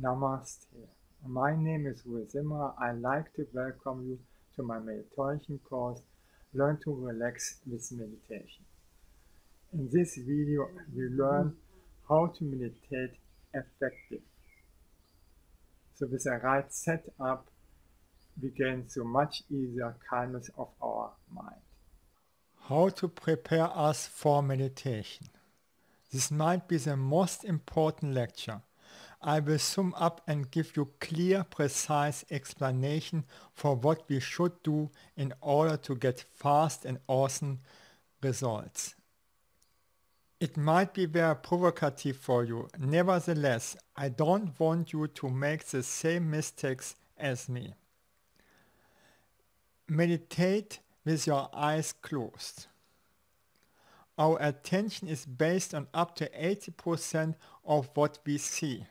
Namaste. My name is Rudi Zimmerer. I'd like to welcome you to my meditation course, Learn to Relax with Meditation. In this video, we learn how to meditate effective. So with the right setup, we gain so much easier calmness of our mind. How to prepare us for meditation. This might be the most important lecture. I will sum up and give you clear, precise explanation for what we should do in order to get fast and awesome results. It might be very provocative for you. Nevertheless, I don't want you to make the same mistakes as me. Meditate with your eyes closed. Our attention is based on up to 80% of what we see,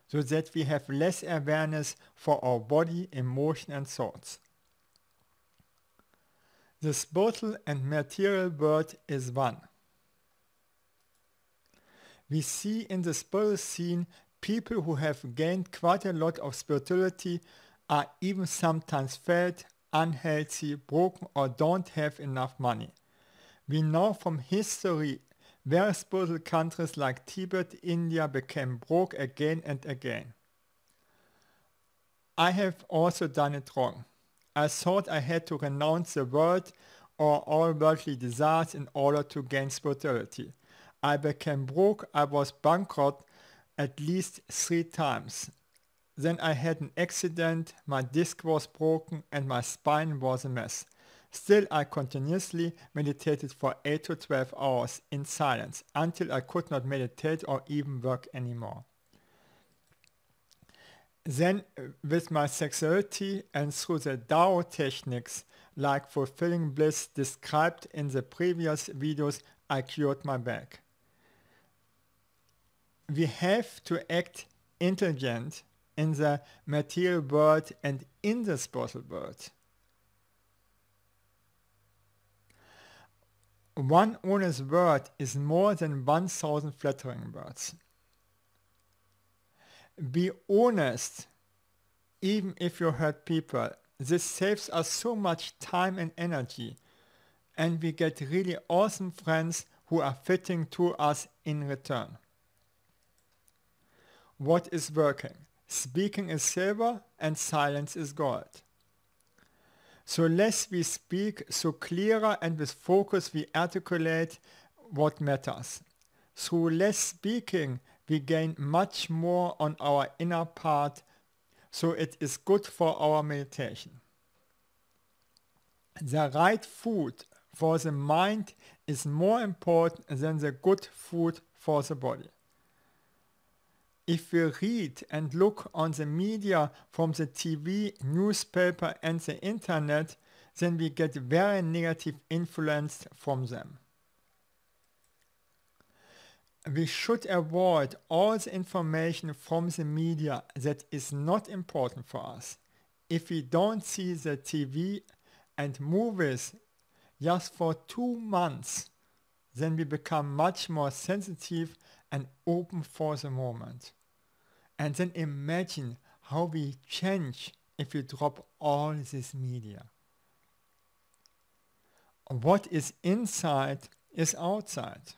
so that we have less awareness for our body, emotion and thoughts. The spiritual and material world is one. We see in the spiritual scene people who have gained quite a lot of spirituality are even sometimes fat, unhealthy, broken or don't have enough money. We know from history very spiritual countries like Tibet, India became broke again and again. I have also done it wrong. I thought I had to renounce the world or all worldly desires in order to gain spirituality. I became broke, I was bankrupt at least 3 times. Then I had an accident, my disc was broken and my spine was a mess. Still, I continuously meditated for 8 to 12 hours in silence until I could not meditate or even work anymore. Then, with my sexuality and through the Tao techniques like fulfilling bliss described in the previous videos, I cured my back. We have to act intelligent in the material world and in the spiritual world. One honest word is more than 1,000 flattering words. Be honest, even if you hurt people. This saves us so much time and energy, and we get really awesome friends who are fitting to us in return. What is working? Speaking is silver and silence is gold. So less we speak, so clearer and with focus we articulate what matters. Through less speaking, we gain much more on our inner part, so it is good for our meditation. The right food for the mind is more important than the good food for the body. If we read and look on the media from the TV, newspaper and the internet, then we get very negative influence from them. We should avoid all the information from the media that is not important for us. If we don't see the TV and movies just for 2 months, then we become much more sensitive and open for the moment. And then imagine how we change if we drop all this media. What is inside is outside.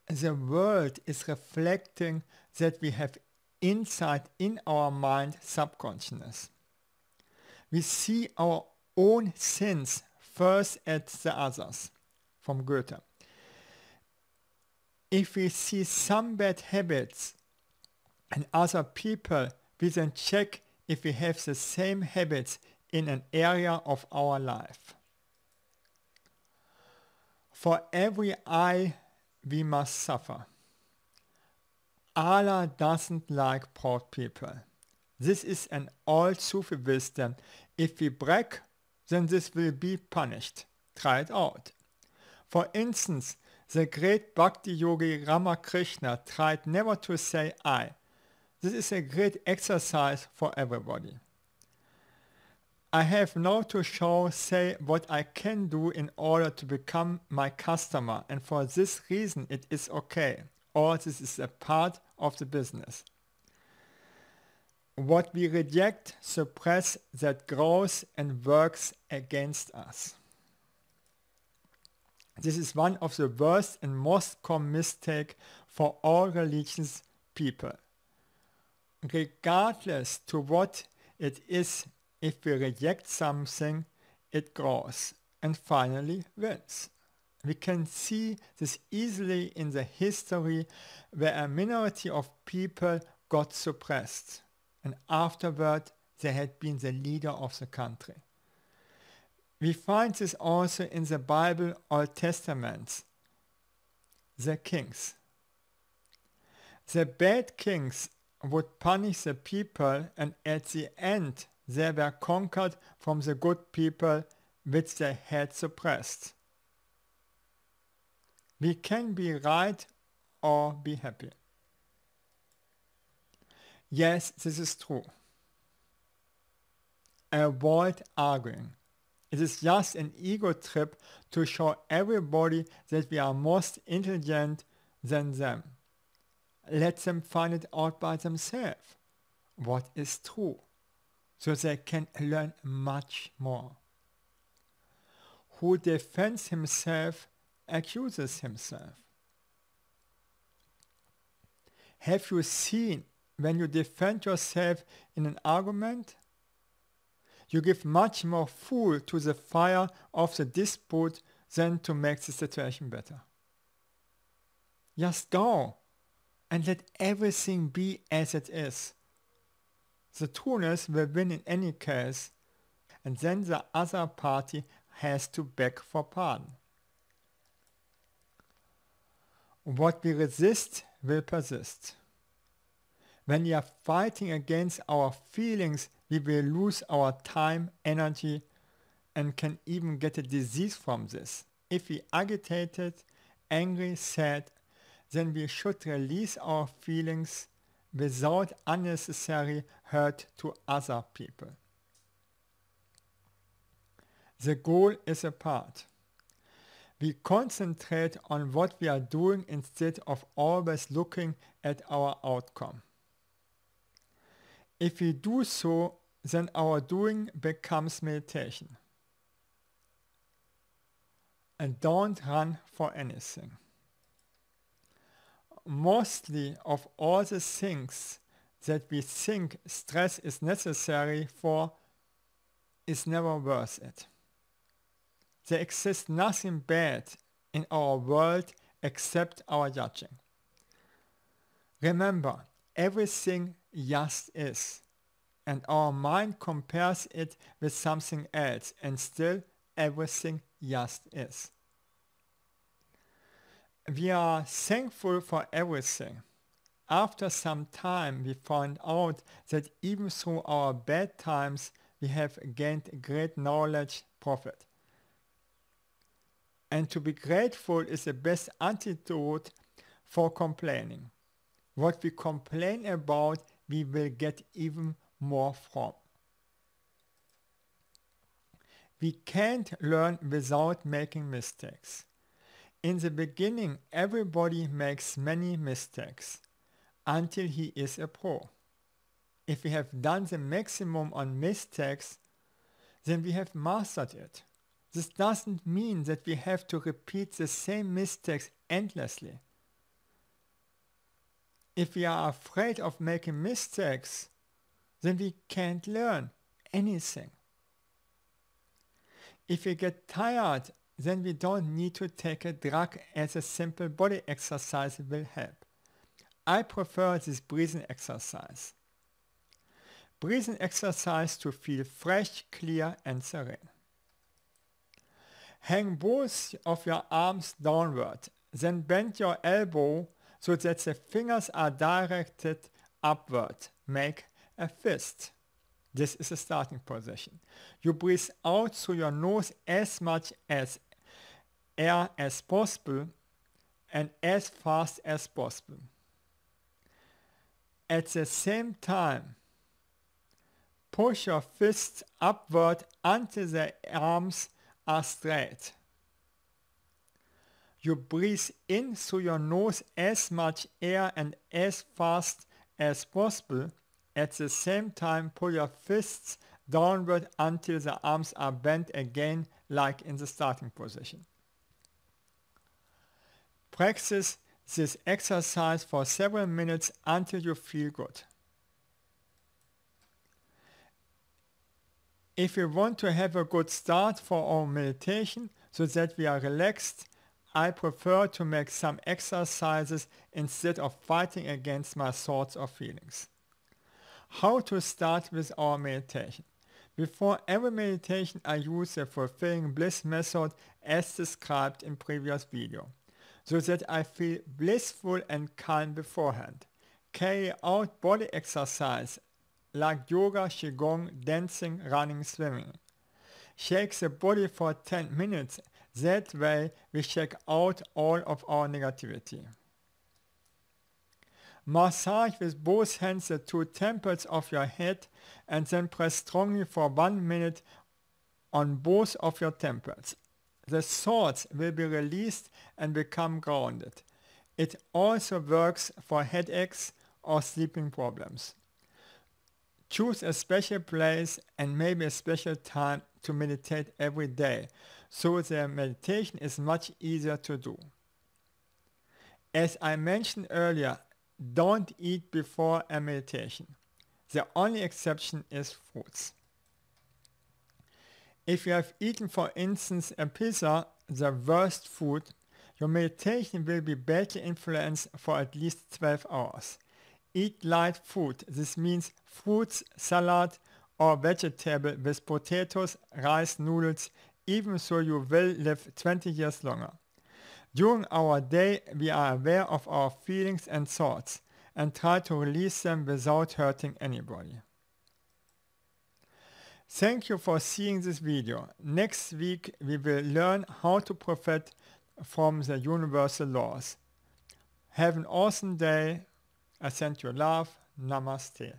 The world is reflecting that we have inside in our mind subconsciousness. We see our own sins first at the others, from Goethe. If we see some bad habits in other people, we then check if we have the same habits in an area of our life. For every I, we must suffer. Allah doesn't like proud people. This is an old Sufi wisdom. If we brag, then this will be punished. Try it out. For instance, the great Bhakti yogi Ramakrishna tried never to say I. This is a great exercise for everybody. I have now to say what I can do in order to become my customer, and for this reason it is okay, or this is a part of the business. What we reject, suppress, that grows and works against us. This is one of the worst and most common mistakes for all religious people. Regardless to what it is, if we reject something, it grows and finally wins. We can see this easily in the history where a minority of people got suppressed and afterward they had been the leader of the country. We find this also in the Bible Old Testament, the kings. The bad kings would punish the people and at the end they were conquered from the good people which they had suppressed. We can be right or be happy. Yes, this is true. Avoid arguing. It is just an ego trip to show everybody that we are most intelligent than them. Let them find it out by themselves, what is true, so they can learn much more. Who defends himself accuses himself. Have you seen when you defend yourself in an argument? You give much more fuel to the fire of the dispute than to make the situation better. Just go and let everything be as it is. The trueness will win in any case, and then the other party has to beg for pardon. What we resist will persist. When we are fighting against our feelings, we will lose our time, energy, and can even get a disease from this. If we agitated, angry, sad, then we should release our feelings without unnecessary hurt to other people. The goal is apart. We concentrate on what we are doing instead of always looking at our outcome. If we do so, then our doing becomes meditation. And don't run for anything. Mostly of all the things that we think stress is necessary for is never worth it. There exists nothing bad in our world except our judging. Remember, everything just is, and our mind compares it with something else, and still everything just is. We are thankful for everything. After some time, we find out that even through our bad times, we have gained great knowledge, profit. And to be grateful is the best antidote for complaining. What we complain about, we will get even more from. We can't learn without making mistakes. In the beginning, everybody makes many mistakes until he is a pro. If we have done the maximum on mistakes, then we have mastered it. This doesn't mean that we have to repeat the same mistakes endlessly. If we are afraid of making mistakes, then we can't learn anything. If we get tired, then we don't need to take a drug, as a simple body exercise will help. I prefer this breathing exercise. Breathing exercise to feel fresh, clear and serene. Hang both of your arms downward, then bend your elbow so that the fingers are directed upward. Make a fist. This is a starting position. You breathe out through your nose as much as air as possible and as fast as possible. At the same time, push your fists upward until the arms are straight. You breathe in through your nose as much air and as fast as possible At the same time, pull your fists downward until the arms are bent again, like in the starting position. Practice this exercise for several minutes until you feel good. If we want to have a good start for our meditation so that we are relaxed, I prefer to make some exercises instead of fighting against my thoughts or feelings. How to start with our meditation? Before every meditation, I use the fulfilling bliss method as described in previous video, so that I feel blissful and calm beforehand. Carry out body exercise like yoga, qigong, dancing, running, swimming. Shake the body for 10 minutes. That way we shake out all of our negativity. Massage with both hands the two temples of your head and then press strongly for 1 minute on both of your temples. The thoughts will be released and become grounded. It also works for headaches or sleeping problems. Choose a special place and maybe a special time to meditate every day, so the meditation is much easier to do. As I mentioned earlier, don't eat before a meditation. The only exception is fruits. If you have eaten, for instance, a pizza, the worst food, your meditation will be badly influenced for at least 12 hours. Eat light food. This means fruits, salad, or vegetable with potatoes, rice, noodles, even so you will live 20 years longer. During our day, we are aware of our feelings and thoughts and try to release them without hurting anybody. Thank you for seeing this video. Next week, we will learn how to profit from the universal laws. Have an awesome day. I send you love. Namaste.